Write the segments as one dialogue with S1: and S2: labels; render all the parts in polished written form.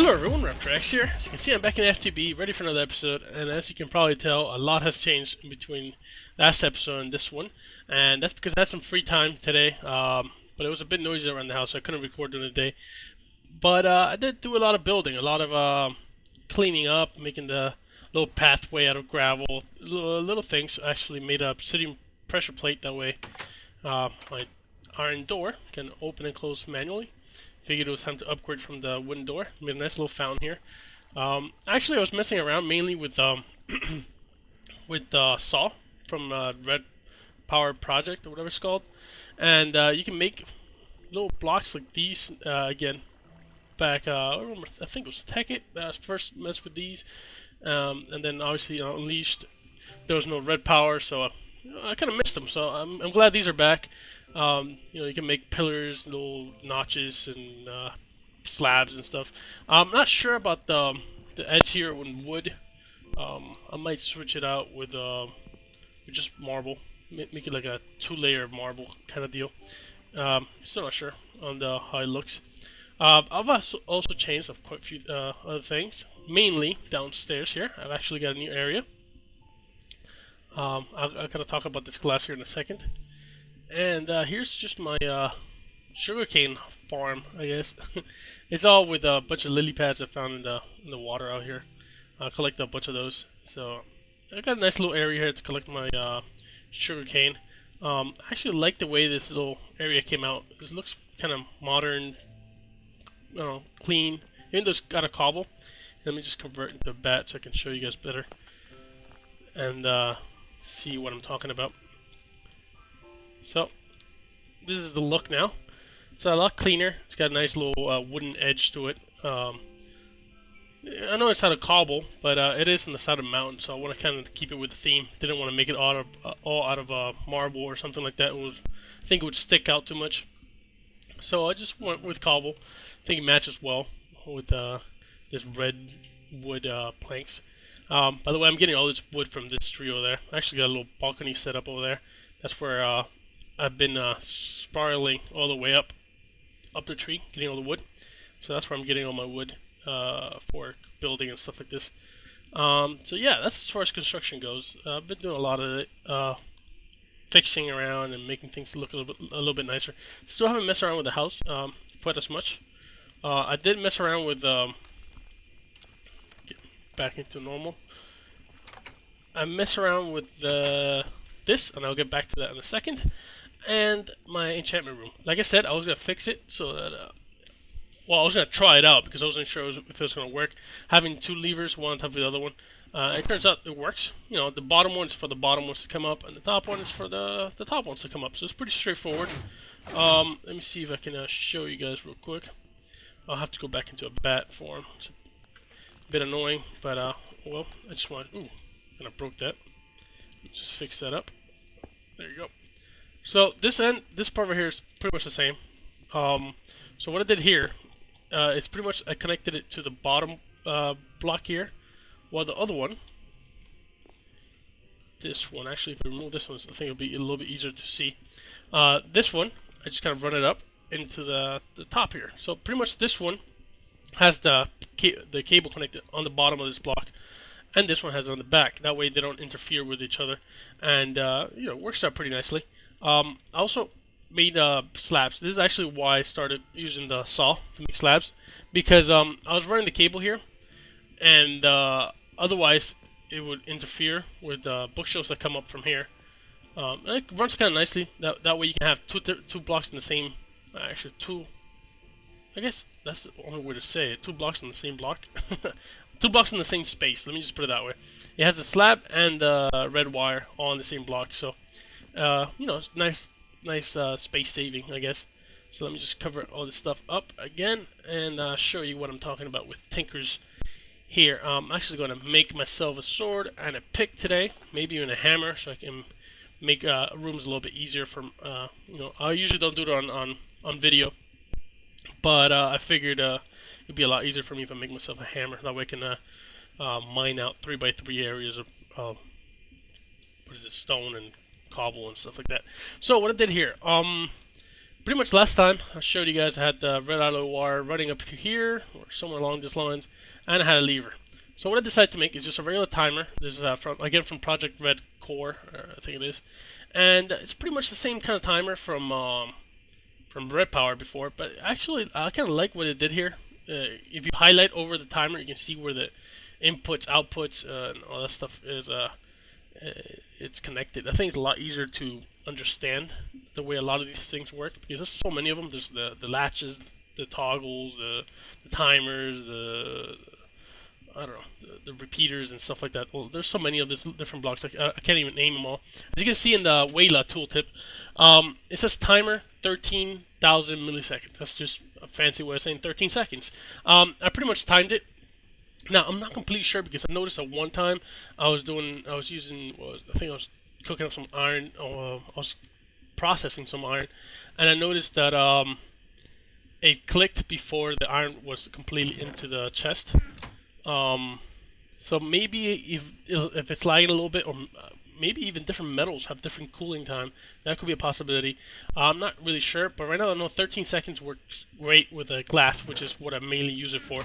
S1: Hello everyone, Raptor here. As you can see, I'm back in FTB, ready for another episode, and as you can probably tell, a lot has changed in between last episode and this one, and that's because I had some free time today, but it was a bit noisy around the house, so I couldn't record during the day. But I did do a lot of building, a lot of cleaning up, making the little pathway out of gravel, little things. I actually made a obsidian pressure plate, that way my iron door can open and close manually. Figured it was time to upgrade from the wooden door. Made a nice little fountain here. Actually, I was messing around mainly with with saw from Red Power Project or whatever it's called, and you can make little blocks like these. Again, back I think it was Tech It that I first messed with these, and then obviously Unleashed. There was no Red Power, so I kind of missed them. So I'm glad these are back. You can make pillars, little notches, and slabs and stuff. I'm not sure about the edge here in wood. I might switch it out with just marble, make it like a two-layer marble kind of deal. Still not sure on how it looks. I've also changed quite a few other things, mainly downstairs here. I've actually got a new area. I'll kind of talk about this class here in a second. And here's just my sugarcane farm, I guess. It's all with a bunch of lily pads I found in the water out here. I collect a bunch of those, so I got a nice little area here to collect my sugarcane. I actually like the way this little area came out. It looks kind of modern, clean. Even though it's got a cobble. Let me just convert it into a bat so I can show you guys better and see what I'm talking about. So this is the look now. It's a lot cleaner. It's got a nice little wooden edge to it. I know it's not a cobble, but it is on the side of a mountain, so I want to kind of keep it with the theme. Didn't want to make it all out of marble or something like that. I think it would stick out too much. So I just went with cobble. I think it matches well with this red wood planks. By the way, I'm getting all this wood from this tree over there. I actually got a little balcony set up over there. That's where I've been spiraling all the way up the tree, getting all the wood. So that's where I'm getting all my wood for building and stuff like this. So yeah, that's as far as construction goes. I've been doing a lot of it, fixing around and making things look a little bit nicer. Still haven't messed around with the house quite as much. I did mess around with get back into normal. I mess around with this, and I'll get back to that in a second. And my enchantment room. Like I said, I was gonna fix it so that I was gonna try it out because I wasn't sure if it was gonna work. Having two levers, one on top of the other one, it turns out it works. The bottom one is for the bottom ones to come up, and the top one is for the top ones to come up. So it's pretty straightforward. Let me see if I can show you guys real quick. I'll have to go back into a bat form. It's a bit annoying, but well, I just want. Ooh, and I broke that. Just fix that up. There you go. So this part right here is pretty much the same. So what I did here is pretty much I connected it to the bottom block here, while the other one, this one, actually if I remove this one, I think it'll be a little bit easier to see. This one, I just kind of run it up into the top here. So pretty much this one has the cable connected on the bottom of this block, and this one has it on the back. That way they don't interfere with each other, and it works out pretty nicely. I also made slabs. This is actually why I started using the saw to make slabs, because I was running the cable here, and otherwise it would interfere with the bookshelves that come up from here. And it runs kind of nicely. That way you can have two blocks in the same. Actually, two. I guess that's the only way to say it. 2 blocks in the same block. 2 blocks in the same space. Let me just put it that way. It has the slab and the red wire all in the same block. So. It's nice space saving, I guess. So let me just cover all this stuff up again and show you what I'm talking about with tinkers here. I'm actually going to make myself a sword and a pick today, maybe even a hammer, so I can make rooms a little bit easier. I usually don't do it on video, but I figured it'd be a lot easier for me if I make myself a hammer. That way I can mine out 3x3 areas of stone and cobble and stuff like that. So what I did here, pretty much last time I showed you guys I had the red alloy wire running up to here or somewhere along these lines, and I had a lever. So what I decided to make is just a regular timer. This is from Project Red Core, I think it is, and it's pretty much the same kind of timer from Red Power before. But actually, I kind of like what it did here. If you highlight over the timer, you can see where the inputs, outputs, and all that stuff is. It's connected. I think it's a lot easier to understand the way a lot of these things work because there's so many of them. There's the latches, the toggles, the timers, I don't know, the repeaters and stuff like that. Well, there's so many of these different blocks. I can't even name them all. As you can see in the Wayla tooltip, it says timer 13,000 milliseconds. That's just a fancy way of saying 13 seconds. I pretty much timed it. Now I'm not completely sure because I noticed at one time I was using, I think I was cooking up some iron, or I was processing some iron, and I noticed that it clicked before the iron was completely into the chest. So maybe if it's lagging a little bit, or maybe even different metals have different cooling time, that could be a possibility. I'm not really sure, but right now I know 13 seconds works great with a glass, which is what I mainly use it for.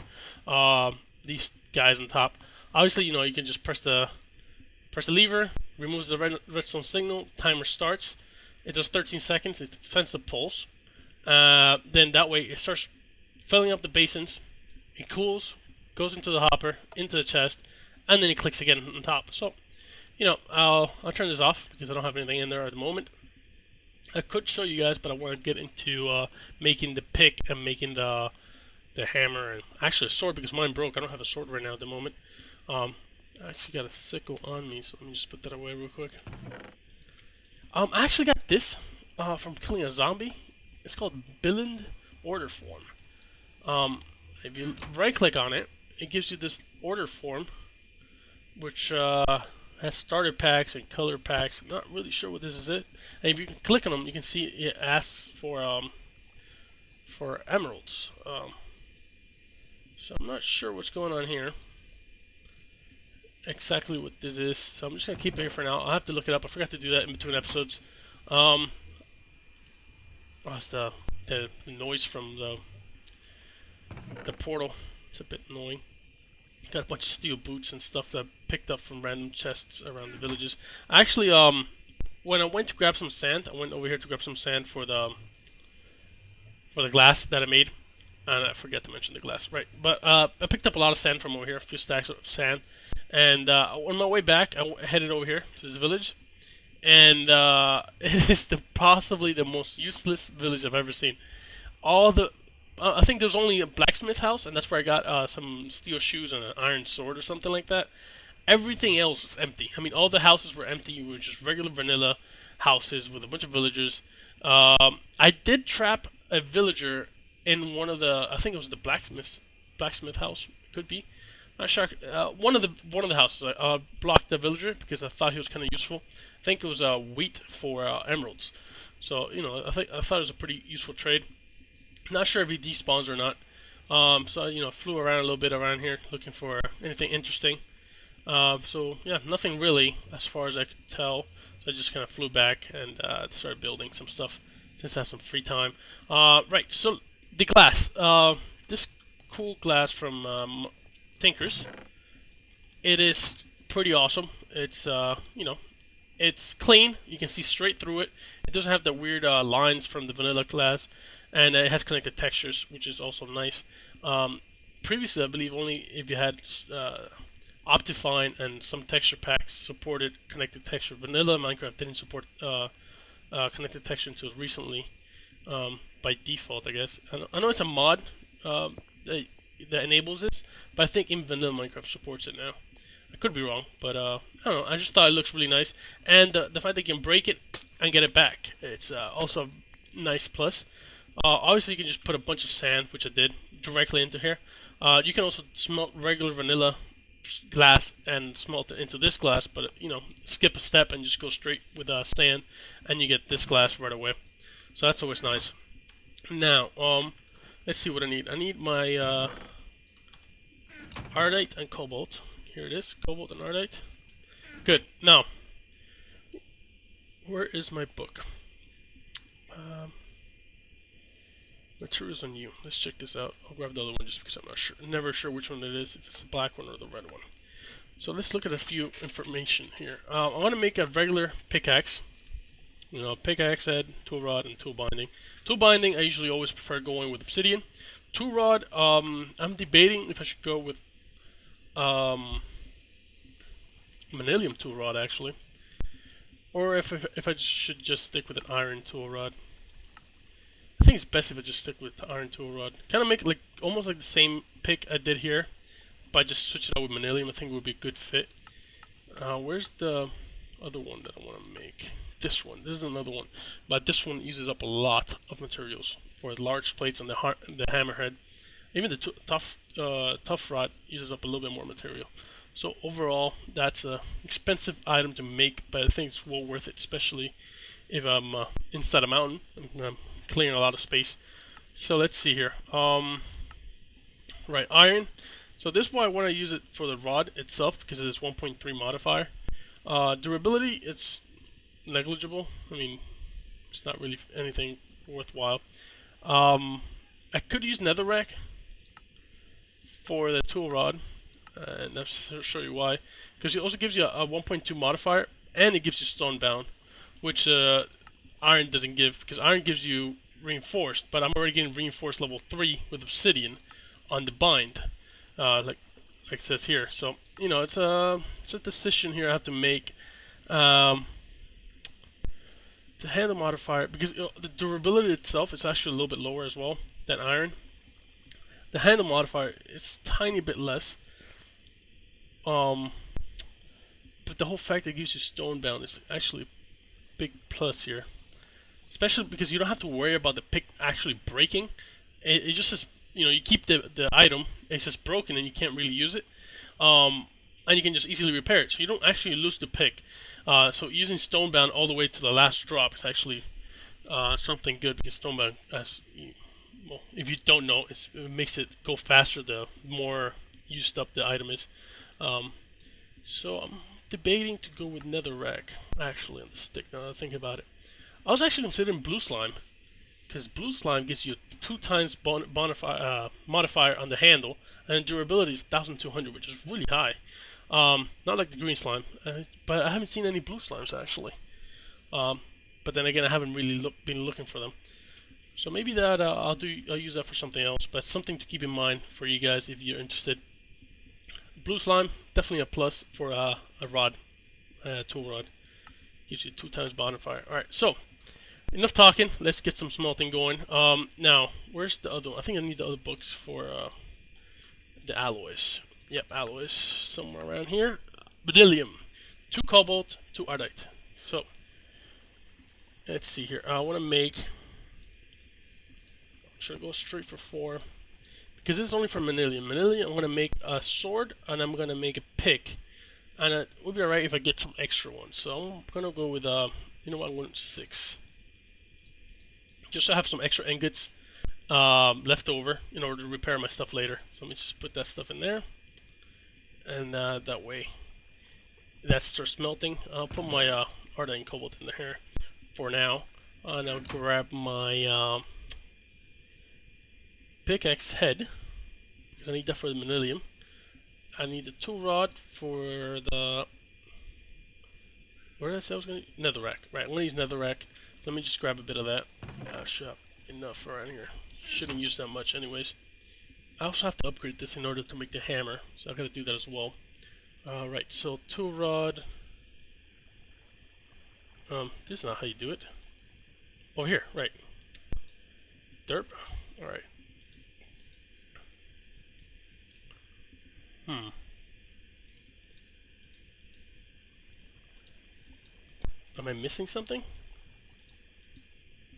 S1: These guys on top. Obviously, you can just press the lever, removes the redstone signal, timer starts. It does 13 seconds. It sends the pulse. Then that way it starts filling up the basins. It cools, goes into the hopper, into the chest, and then it clicks again on top. So, I'll turn this off because I don't have anything in there at the moment. I could show you guys, but I want to get into making the pick and making the hammer and actually a sword because mine broke. I don't have a sword right now at the moment. I actually got a sickle on me, so let me just put that away real quick. I actually got this from killing a zombie. It's called Billund order form. If you right click on it, it gives you this order form which has starter packs and color packs. I'm not really sure what this is it. And if you can click on them, you can see it asks for emeralds. So I'm not sure what's going on here, exactly what this is. So I'm just gonna keep it here for now. I'll have to look it up. I forgot to do that in between episodes. That's the noise from the portal. It's a bit annoying. Got a bunch of steel boots and stuff that I picked up from random chests around the villages. Actually, when I went to grab some sand, I went over here to grab some sand for the glass that I made. And I forget to mention the glass, right? But I picked up a lot of sand from over here, a few stacks of sand. And on my way back, I headed over here to this village. And it is possibly the most useless village I've ever seen. I think there's only a blacksmith house, and that's where I got some steel shoes and an iron sword or something like that. Everything else was empty. I mean, all the houses were empty. You were just regular vanilla houses with a bunch of villagers. I did trap a villager in one of the, I think it was the blacksmith house, could be. Not sure. One of the houses I blocked the villager because I thought he was kind of useful. I think it was wheat for emeralds. So I thought it was a pretty useful trade. Not sure if he despawns or not. So flew around a little bit around here looking for anything interesting. So yeah, nothing really as far as I could tell. So I just kind of flew back and started building some stuff since I had some free time. Right. So the glass. This cool glass from Thinkers. It is pretty awesome. It's it's clean. You can see straight through it. It doesn't have the weird lines from the vanilla glass, and it has connected textures, which is also nice. Previously, I believe only if you had Optifine and some texture packs supported connected texture. Vanilla Minecraft didn't support connected texture until recently, by default, I guess. I know it's a mod that enables this, but I think even vanilla Minecraft supports it now. I could be wrong, but I don't know. I just thought it looks really nice, and the fact that you can break it and get it back, it's also a nice plus. Obviously, you can just put a bunch of sand, which I did, directly into here. You can also smelt regular vanilla glass and smelt it into this glass, but skip a step and just go straight with sand, and you get this glass right away. So that's always nice. Now, let's see what I need. I need my Ardite and Cobalt. Here it is, Cobalt and Ardite. Good. Now, where is my book? Materials on you. Let's check this out. I'll grab the other one just because I'm not sure, never sure which one it is, if it's the black one or the red one. So let's look at a few information here. I want to make a regular pickaxe. You know, pickaxe head, tool rod, and tool binding. Tool binding, I usually always prefer going with obsidian. Tool rod, I'm debating if I should go with Manyllium tool rod actually, or if I should just stick with an iron tool rod. I think it's best if I just stick with the iron tool rod. Kind of make it like almost like the same pick I did here, but I just switch it out with Manyllium. I think it would be a good fit. Where's the other one that I want to make? This one. This is another one, but this one uses up a lot of materials for large plates on the hammerhead. Even the tough rod uses up a little bit more material. So overall, that's an expensive item to make, but I think it's well worth it, especially if I'm inside a mountain. I'm clearing a lot of space. So let's see here. Right, iron. So this is why I want to use it for the rod itself, because it is 1.3 modifier. Durability, it's negligible. I mean, it's not really anything worthwhile. I could use netherrack for the tool rod, and I'll show you why. Because it also gives you a 1.2 modifier, and it gives you stone bound, which iron doesn't give, because iron gives you reinforced, but I'm already getting reinforced level 3 with obsidian on the bind, like it says here. So you know, it's a decision here I have to make. The handle modifier, because the durability itself is actually a little bit lower as well than iron. The handle modifier is a tiny bit less, but the whole fact that it gives you stone bound is actually a big plus here. Especially because you don't have to worry about the pick actually breaking. It just says, you know, you keep the item, it says broken and you can't really use it. And you can just easily repair it. So you don't actually lose the pick. So using Stonebound all the way to the last drop is actually something good, because Stonebound, well, if you don't know, it makes it go faster the more used up the item is. So I'm debating to go with Netherrack actually on the stick now that I think about it. I was actually considering Blue Slime, because Blue Slime gives you 2 times modifier on the handle, and durability is 1200, which is really high. Not like the Green Slime, but I haven't seen any Blue Slimes actually. But then again, I haven't really been looking for them. So maybe that I'll use that for something else, but something to keep in mind for you guys if you're interested. Blue Slime, definitely a plus for a rod, tool rod. Gives you 2 times modifier. Alright, so enough talking. Let's get some smelting going. Now, where's the other one? I think I need the other books for the alloys. Yep, alloys somewhere around here. Manyllium, 2 cobalt, 2 ardite. So let's see here. I want to make. Should I go straight for 4? Because this is only for Manyllium. Manyllium, I'm going to make a sword and I'm going to make a pick. And it would be alright if I get some extra ones. So I'm going to go with, you know what, I'm going to 6. Just so I have some extra ingots left over in order to repair my stuff later. So let me just put that stuff in there. And that way that starts melting. I'll put my ardite and cobalt in here for now. And I'll grab my pickaxe head, because I need that for the Manyllium. I need the tool rod for the. Where did I say I was going to? Netherrack. Right, I'm going to use Netherrack. So let me just grab a bit of that. Should have enough around here. Shouldn't use that much, anyways. I also have to upgrade this in order to make the hammer, so I've got to do that as well. Right, so tool rod. This is not how you do it. Over here, right. Derp. Alright. Am I missing something?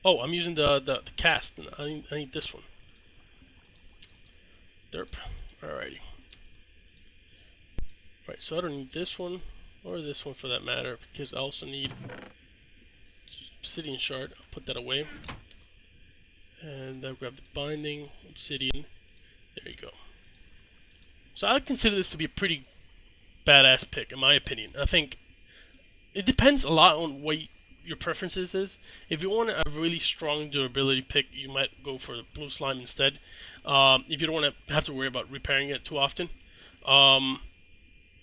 S1: Oh, I'm using the cast. I need this one. Derp. Alrighty. Right, so I don't need this one or this one for that matter, because I also need obsidian shard. I'll put that away. And I'll grab the binding, obsidian. There you go. So I consider this to be a pretty badass pick, in my opinion. I think it depends a lot on what your preferences is. If you want a really strong durability pick, you might go for the blue slime instead. If you don't want to have to worry about repairing it too often.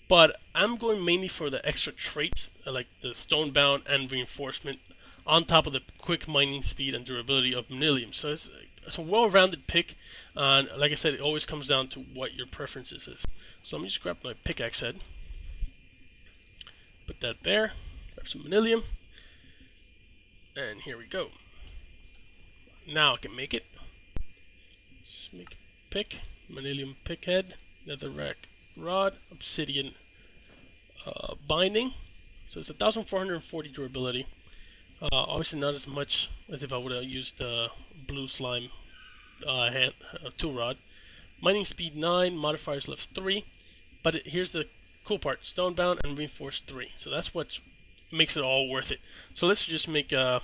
S1: But I'm going mainly for the extra traits, like the stonebound and reinforcement, on top of the quick mining speed and durability of Manyllium. So it's a well-rounded pick, and like I said, it always comes down to what your preferences is. So let me just grab my pickaxe head, put that there, grab some Manyllium, and here we go. Now I can make it. Just make a pick, Manyllium pick head, netherrack rod, obsidian binding. So it's 1,440 durability. Obviously not as much as if I would have used blue slime tool rod. Mining speed 9, modifiers left 3. But here's the cool part: stonebound and reinforced 3. So that's what makes it all worth it. So let's just make I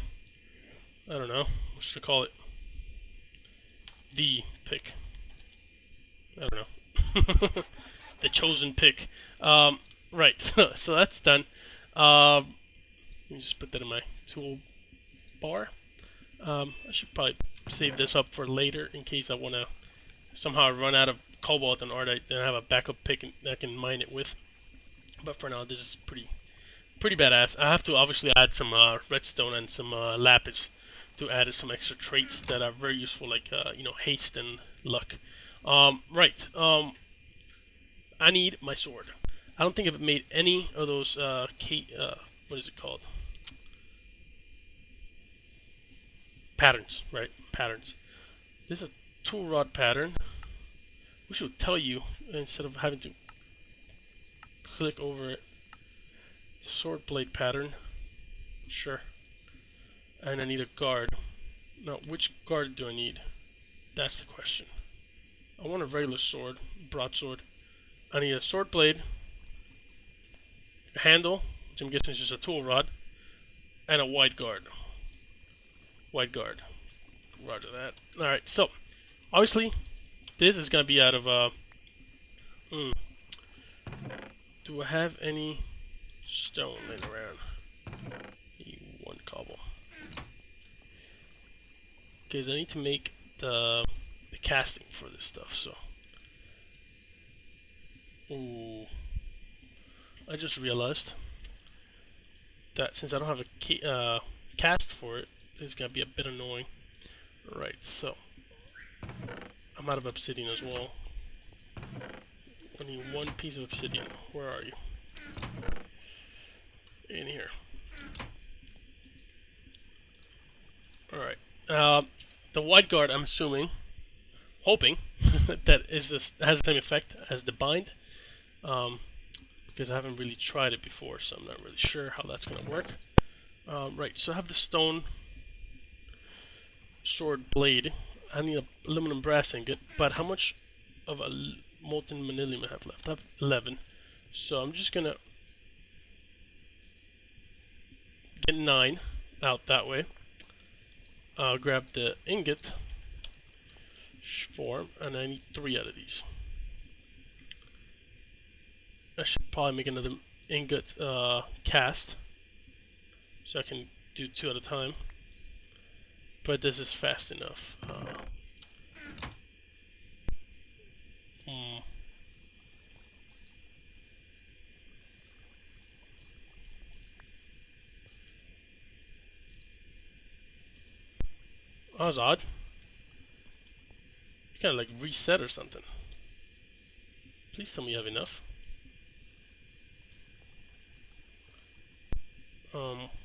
S1: don't know, what should I call it? The pick. I don't know. The chosen pick. Right, so that's done. Let me just put that in my tool bar. I should probably save this up for later in case I want to somehow run out of cobalt and art. Then I have a backup pick that I can mine it with. But for now, this is pretty badass. I have to obviously add some redstone and some lapis to add some extra traits that are very useful, like haste and luck. Right. I need my sword. I don't think I've made any of those what is it called? Patterns, right? Patterns. This is a tool rod pattern. Which will tell you instead of having to click over it. Sword blade pattern. Sure. And I need a guard. Now, which guard do I need? That's the question. I want a regular sword, broadsword. I need a sword blade, a handle, which I'm guessing is just a tool rod, and a wide guard. Wide guard. Roger that. Alright, so, obviously, this is going to be out of, do I have any stone laying around? One cobble. Okay, so I need to make the casting for this stuff, so. Ooh. I just realized that since I don't have a cast for it, this is going to be a bit annoying. Right, so. I'm out of obsidian as well. I need one piece of obsidian. Where are you? In here. Alright. The wide guard, I'm assuming, hoping, that has the same effect as the bind. Because I haven't really tried it before, so I'm not really sure how that's going to work. Right, so I have the stone sword blade. I need an aluminum brass ingot, but how much of a molten Manyllium I have left? I have 11. So I'm just going to get 9 out that way. I'll grab the ingot, 4, and I need 3 out of these. I should probably make another ingot cast, so I can do 2 at a time. But this is fast enough. That was odd. You kind of like reset or something. Please tell me you have enough.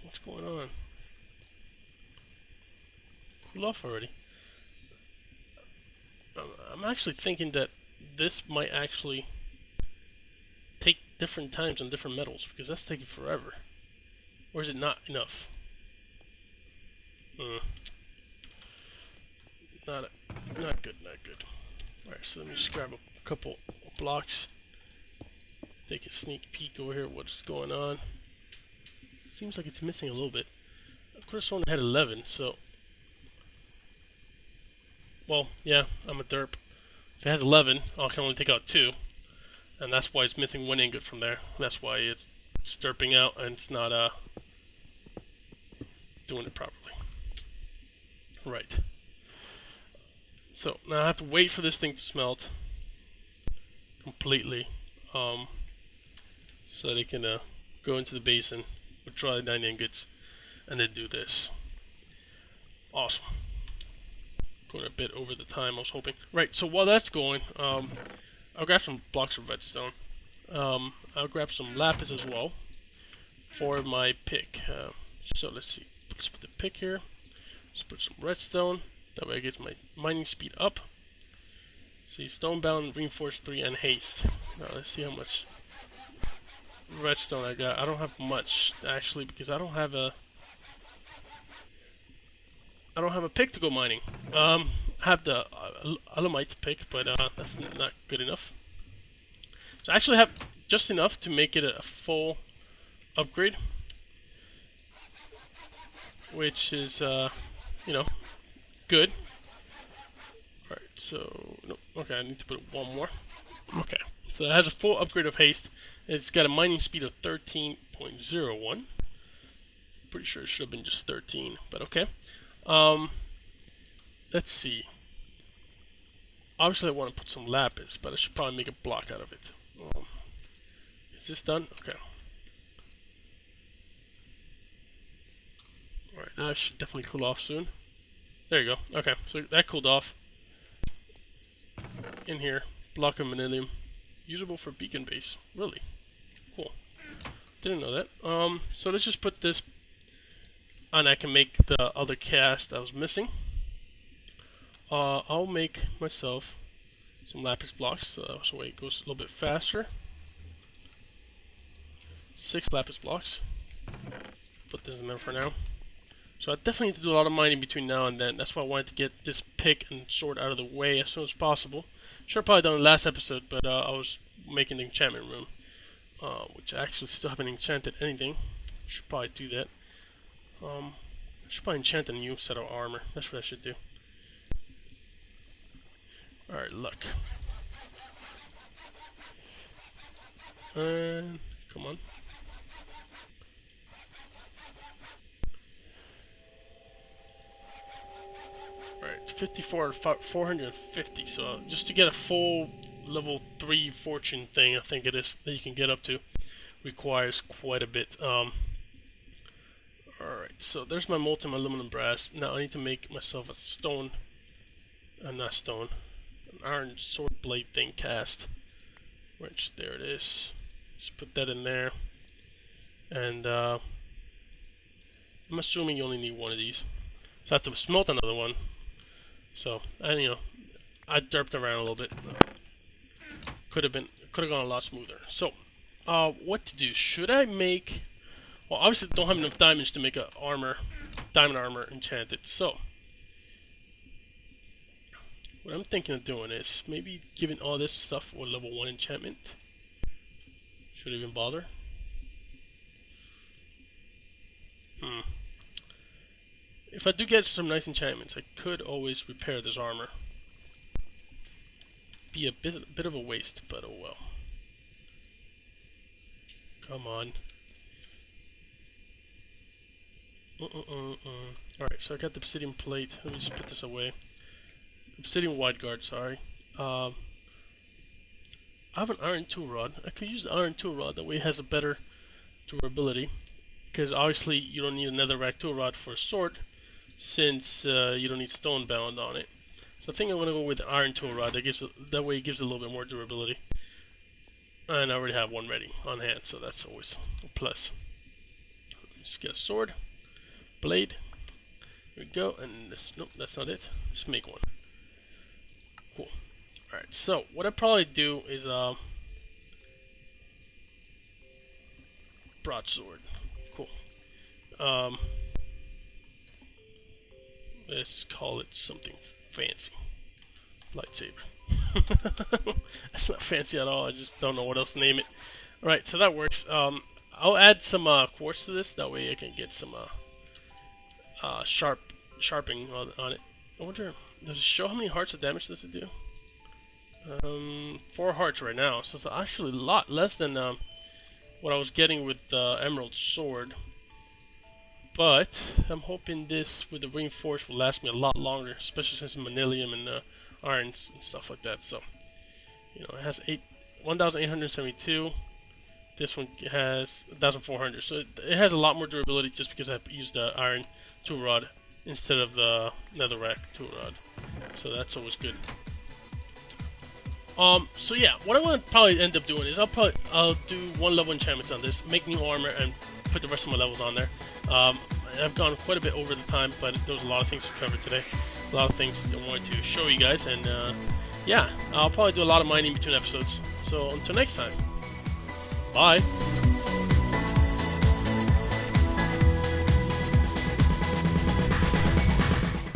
S1: What's going on? Cool off already. I'm actually thinking that this might actually take different times on different metals, because that's taking forever. Or is it not enough? Not good, not good. Alright, so let me just grab a couple blocks. Take a sneak peek over here at what's going on. Seems like it's missing a little bit. Of course, one had 11, so. Well, yeah, I'm a derp. If it has 11, I can only take out 2. And that's why it's missing 1 ingot from there. That's why it's derping out and it's not doing it properly. Right. So now I have to wait for this thing to smelt completely, so they can go into the basin, withdraw the 9 ingots, and then do this. Awesome. Going a bit over the time I was hoping. Right. So while that's going, I'll grab some blocks of redstone. I'll grab some lapis as well for my pick. So let's see. Let's put the pick here. Let's put some redstone. That way I get my mining speed up. See, stonebound, reinforced 3, and haste. Now let's see how much redstone I got. I don't have much actually because I don't have a pick to go mining. I have the Alamite pick, but that's not good enough. So I actually have just enough to make it a full upgrade, which is you know, good. Alright, so nope. Okay, I need to put one more. Okay, so it has a full upgrade of haste. It's got a mining speed of 13.01. Pretty sure it should have been just 13, but okay. Let's see. Obviously I want to put some lapis, but I should probably make a block out of it. Is this done? Okay. Alright, now it should definitely cool off soon. There you go. Okay, so that cooled off. In here, block of Manyllium. Usable for beacon base. Really? Cool. Didn't know that. So let's just put this, and I can make the other cast I was missing. I'll make myself some lapis blocks, so it goes a little bit faster. 6 lapis blocks. Put this in there for now. So I definitely need to do a lot of mining between now and then. That's why I wanted to get this pick and sword out of the way as soon as possible. Should have probably done it last episode, but I was making the enchantment room, which I actually still haven't enchanted anything. Should probably do that. I should probably enchant a new set of armor. That's what I should do. Alright, look. And come on. Alright, 54 out of 450, so just to get a full level 3 fortune thing, I think it is, that you can get up to, requires quite a bit. Alright, so there's my molten aluminum brass. Now I need to make myself a stone, not stone, an iron sword blade thing cast, which, there it is. Just put that in there, and I'm assuming you only need one of these. So I have to smelt another one. So, and I derped around a little bit. Could have gone a lot smoother. So, what to do? Should I make? Well, obviously don't have enough diamonds to make a diamond armor enchanted. So, what I'm thinking of doing is maybe giving all this stuff a level 1 enchantment. Should I even bother? If I do get some nice enchantments, I could always repair this armor. Be a bit of a waste, but oh well. Come on. Alright, so I got the obsidian plate. Let me just put this away. Obsidian wide guard, sorry. I have an iron tool rod. I could use the iron tool rod, that way it has a better durability. Because obviously you don't need another rack tool rod for a sword, since you don't need stone bound on it. So I think I'm going to go with the iron tool rod. That way it gives a little bit more durability. And I already have one ready on hand, so that's always a plus. Just get a sword, blade. Here we go, and this, nope, that's not it. Let's make one. Cool. Alright, so what I'll probably do is broadsword. Cool. Let's call it something fancy. Lightsaber. That's not fancy at all. I just don't know what else to name it. Alright, so that works. I'll add some quartz to this. That way I can get some sharpening on it. I wonder, does it show how many hearts of damage does it do? 4 hearts right now. So it's actually a lot less than what I was getting with the Emerald Sword. But I'm hoping this with the reinforced will last me a lot longer, especially since Manyllium and iron and stuff like that. So, you know, it has 1,872. This one has 1,400. So it has a lot more durability just because I used the iron tool rod instead of the netherrack tool rod. So that's always good. So yeah, what I'm gonna probably end up doing is I'll do 1 level enchantments on this, make new armor, and put the rest of my levels on there. I've gone quite a bit over the time, but there was a lot of things to cover today, a lot of things I wanted to show you guys, and yeah, I'll probably do a lot of mining between episodes. So until next time, bye.